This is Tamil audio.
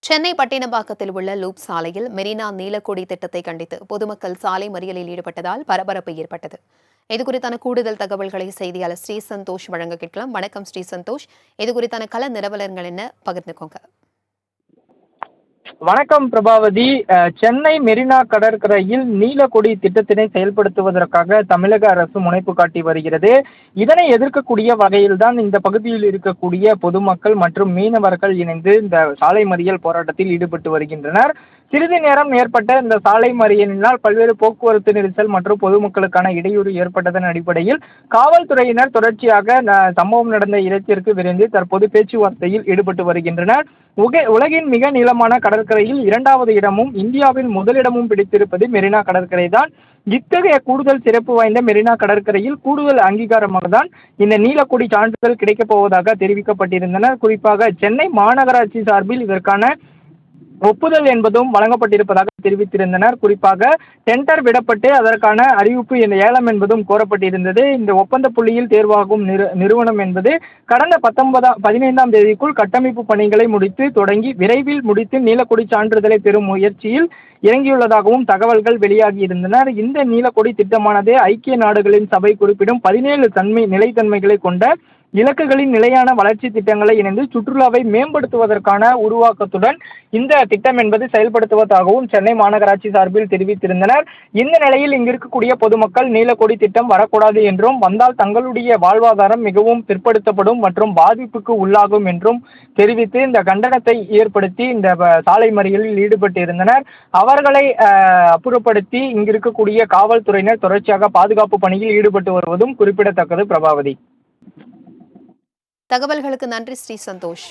சென்னை பட்டினப்பாக்கத்தில் உள்ள லூப் சாலையில் மெரினா நீலக்கொடி திட்டத்தை கண்டித்து பொதுமக்கள் சாலை மறியலில் ஈடுபட்டதால் பரபரப்பு ஏற்பட்டது. இதுகுறித்தான கூடுதல் தகவல்களை செய்தியாளர் ஸ்ரீ சந்தோஷ் வழங்க கேட்கலாம். வணக்கம் ஸ்ரீ சந்தோஷ், இதுகுறித்தான கள நிலவரங்கள் என்ன பகிர்ந்துக்கோங்க. வணக்கம் பிரபாவதி. சென்னை மெரினா கடற்கரையில் நீலக்கொடி திட்டத்தினை செயல்படுத்துவதற்காக தமிழக அரசு முனைப்பு காட்டி வருகிறது. இதனை எதிர்க்கக்கூடிய வகையில்தான் இந்த பகுதியில் இருக்கக்கூடிய பொதுமக்கள் மற்றும் மீனவர்கள் இணைந்து இந்த சாலை மறியல் போராட்டத்தில் ஈடுபட்டு வருகின்றனர். சிறிது நேரம் ஏற்பட்ட இந்த சாலை மறியலினால் பல்வேறு போக்குவரத்து நெரிசல் மற்றும் பொதுமக்களுக்கான இடையூறு ஏற்பட்டதன் அடிப்படையில் காவல்துறையினர் தொடர்ச்சியாக சம்பவம் நடந்த இடத்திற்கு விரைந்து தற்போது பேச்சுவார்த்தையில் ஈடுபட்டு வருகின்றனர். உலகின் மிக நீளமான கடற்கரையில் இரண்டாவது இடமும் இந்தியாவின் முதலிடமும் பிடித்திருப்பது மெரினா கடற்கரை தான். இத்தகைய கூடுதல் சிறப்பு வாய்ந்த மெரினா கடற்கரையில் கூடுதல் அங்கீகாரமாக தான் இந்த நீலக்கொடி சான்றிதழ் கிடைக்கப் போவதாக தெரிவிக்கப்பட்டிருந்தனர். குறிப்பாக சென்னை மாநகராட்சி சார்பில் இதற்கான ஒப்புதல் என்பதும் வழங்கப்பட்டிருப்பதாக தெரிவித்திருந்தனர். குறிப்பாக டெண்டர் விடப்பட்டு அதற்கான அறிவிப்பு இந்த ஏலம் என்பதும் கோரப்பட்டிருந்தது. இந்த ஒப்பந்த புள்ளியில் தேர்வாகும் நிறுவனம் என்பது கடந்த 15ஆம் தேதிக்குள் கட்டமைப்பு பணிகளை முடித்து தொடங்கி விரைவில் முடித்து நீலக்கொடி சான்றிதழை பெறும் முயற்சியில் இறங்கியுள்ளதாகவும் தகவல்கள் வெளியாகி இருந்தனர். இந்த நீலக்கொடி திட்டமானது ஐக்கிய நாடுகளின் சபை குறிப்பிடும் 17 நிலைத்தன்மைகளை கொண்ட இலக்குகளின் நிலையான வளர்ச்சி திட்டங்களை இணைந்து சுற்றுலாவை மேம்படுத்துவதற்கான உருவாக்கத்துடன் இந்த திட்டம் என்பது செயல்படுத்துவதாகவும் சென்னை மாநகராட்சி சார்பில் தெரிவித்திருந்தனர். இந்த நிலையில் இங்கு இருக்கக்கூடிய பொதுமக்கள் நீலக்கொடி திட்டம் வரக்கூடாது என்றும், வந்தால் தங்களுடைய வாழ்வாதாரம் மிகவும் பிற்படுத்தப்படும் மற்றும் பாதிப்புக்கு உள்ளாகும் என்றும் தெரிவித்து இந்த கண்டனத்தை ஏற்படுத்தி இந்த சாலை மறியலில் ஈடுபட்டு இருந்தனர். அவர்களை அப்புறப்படுத்தி இங்கு இருக்கக்கூடிய காவல்துறையினர் தொடர்ச்சியாக பாதுகாப்பு பணியில் ஈடுபட்டு வருவதும் குறிப்பிடத்தக்கது. பிரபாவதி, தகவல்களுக்கு நன்றி ஸ்ரீ சந்தோஷ்.